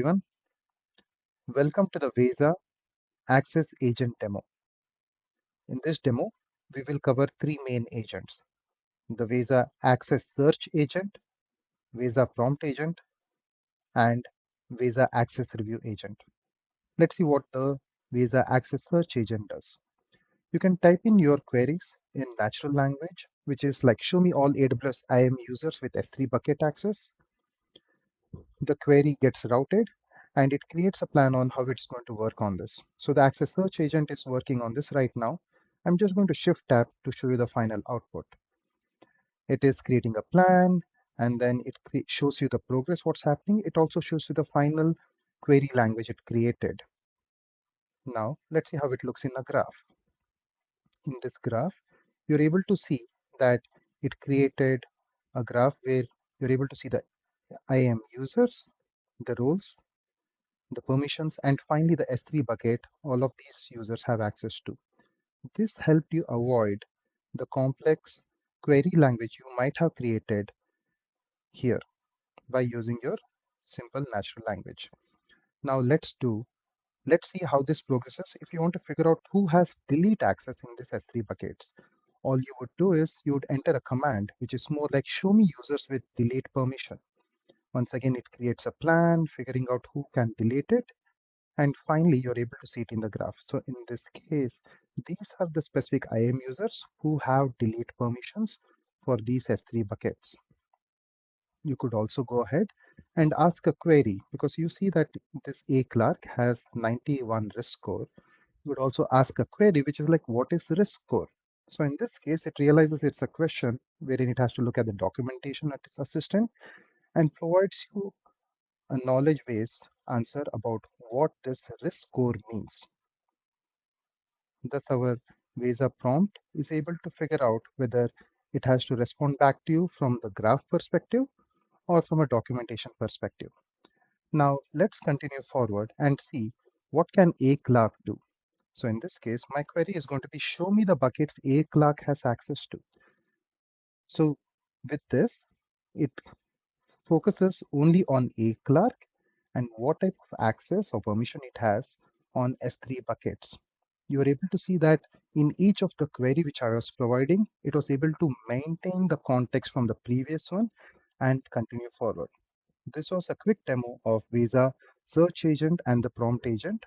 Everyone, welcome to the Veza Access Agent demo. In this demo, we will cover three main agents: the Veza Access Search Agent, Veza Prompt Agent, and Veza Access Review Agent. Let's see what the Veza Access Search Agent does. You can type in your queries in natural language, which is like show me all AWS IAM users with S3 bucket access. The query gets routed and it creates a plan on how it's going to work on this. So the Access Search Agent is working on this right now. I'm just going to shift tab to show you the final output. It is creating a plan and then it shows you the progress, what's happening. It also shows you the final query language it created. Now let's see how it looks in a graph. In this graph, you're able to see that it created a graph where you're able to see the IAM users, the roles, the permissions, and finally the S3 bucket all of these users have access to. This helped you avoid the complex query language you might have created here by using your simple natural language. Now let's see how this progresses. If you want to figure out who has delete access in this S3 buckets, all you would do is you would enter a command which is more like show me users with delete permission. Once again, it creates a plan, figuring out who can delete it, and finally, you're able to see it in the graph. So in this case, these are the specific IAM users who have delete permissions for these S3 buckets. You could also go ahead and ask a query because you see that this A Clark has 91 risk score. You would also ask a query which is like, what is risk score? So in this case, it realizes it's a question wherein it has to look at the documentation at its assistant and provides you a knowledge-based answer about what this risk score means. Thus, our Veza prompt is able to figure out whether it has to respond back to you from the graph perspective or from a documentation perspective. Now, let's continue forward and see what can A Clark do. So in this case, my query is going to be show me the buckets A Clark has access to. So with this, it focuses only on A Clark and what type of access or permission it has on S3 buckets. You are able to see that in each of the query which I was providing, it was able to maintain the context from the previous one and continue forward. This was a quick demo of Veza Search Agent and the Prompt Agent.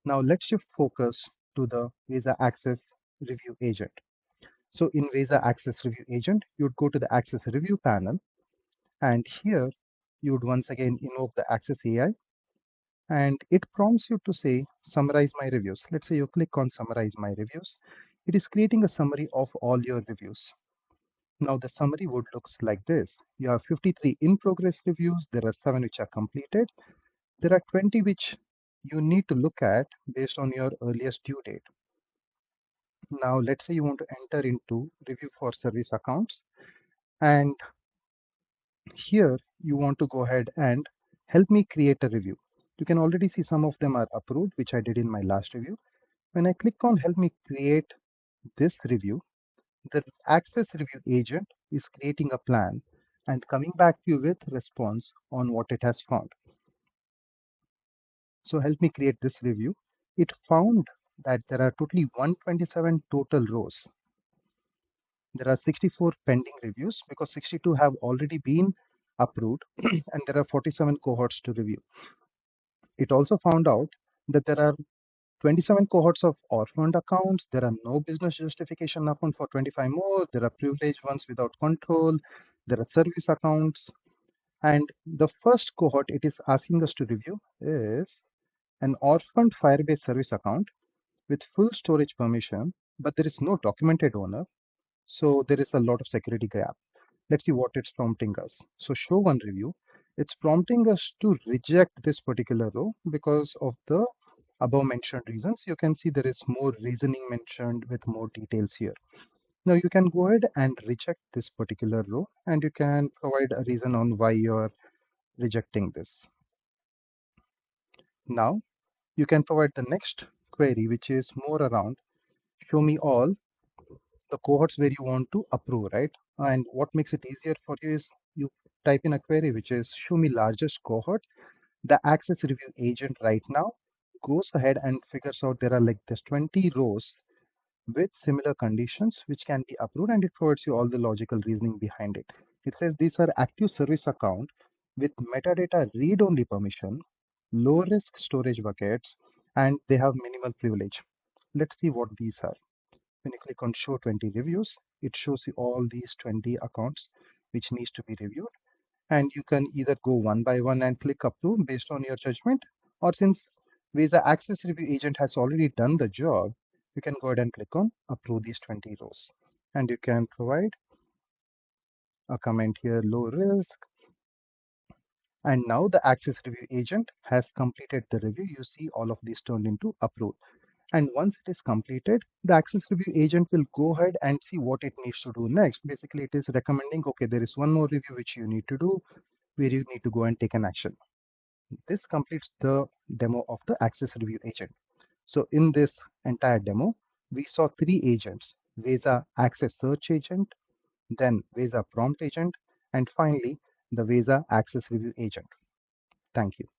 Now let's shift focus to the Veza Access Review Agent. So in Veza Access Review Agent, you would go to the Access Review panel, and here you would once again invoke the Access AI, and it prompts you to say summarize my reviews. Let's say you click on summarize my reviews. It is creating a summary of all your reviews. Now the summary would looks like this. You have 53 in progress reviews. There are 7 which are completed. There are 20 which you need to look at based on your earliest due date. Now let's say you want to enter into review for service accounts, and here you want to go ahead and help me create a review. You can already see some of them are approved, which I did in my last review. When I click on help me create this review, the Access Review Agent is creating a plan and coming back to you with response on what it has found. So help me create this review. It found that there are totally 127 total rows. There are 64 pending reviews because 62 have already been approved and there are 47 cohorts to review. It also found out that there are 27 cohorts of orphaned accounts. There are no business justification account for 25 more. There are privileged ones without control. There are service accounts. And the first cohort it is asking us to review is an orphaned Firebase service account with full storage permission, but there is no documented owner. So there is a lot of security gap. Let's see what it's prompting us. So show one review. It's prompting us to reject this particular row because of the above mentioned reasons. You can see there is more reasoning mentioned with more details here. Now you can go ahead and reject this particular row and you can provide a reason on why you're rejecting this. Now you can provide the next query, which is more around show me all the cohorts where you want to approve, right? And what makes it easier for you is you type in a query which is show me largest cohort The Access Review Agent right now goes ahead and figures out there are like this 20 rows with similar conditions which can be approved, and it provides you all the logical reasoning behind it. It says these are active service account with metadata read-only permission, low risk storage buckets, and they have minimal privilege. Let's see what these are. When you click on show 20 reviews, it shows you all these 20 accounts which needs to be reviewed, and you can either go one by one and click approve based on your judgment, or since Veza Access Review Agent has already done the job, you can go ahead and click on approve these 20 rows. And you can provide a comment here, low risk. And now the Access Review Agent has completed the review. You see all of these turned into approve. And once it is completed, the Access Review Agent will go ahead and see what it needs to do next. Basically, it is recommending, okay, there is one more review which you need to do, where you need to go and take an action. This completes the demo of the Access Review Agent. So in this entire demo, we saw three agents: Veza Access Search Agent, then Veza Prompt Agent, and finally the Veza Access Review Agent. Thank you.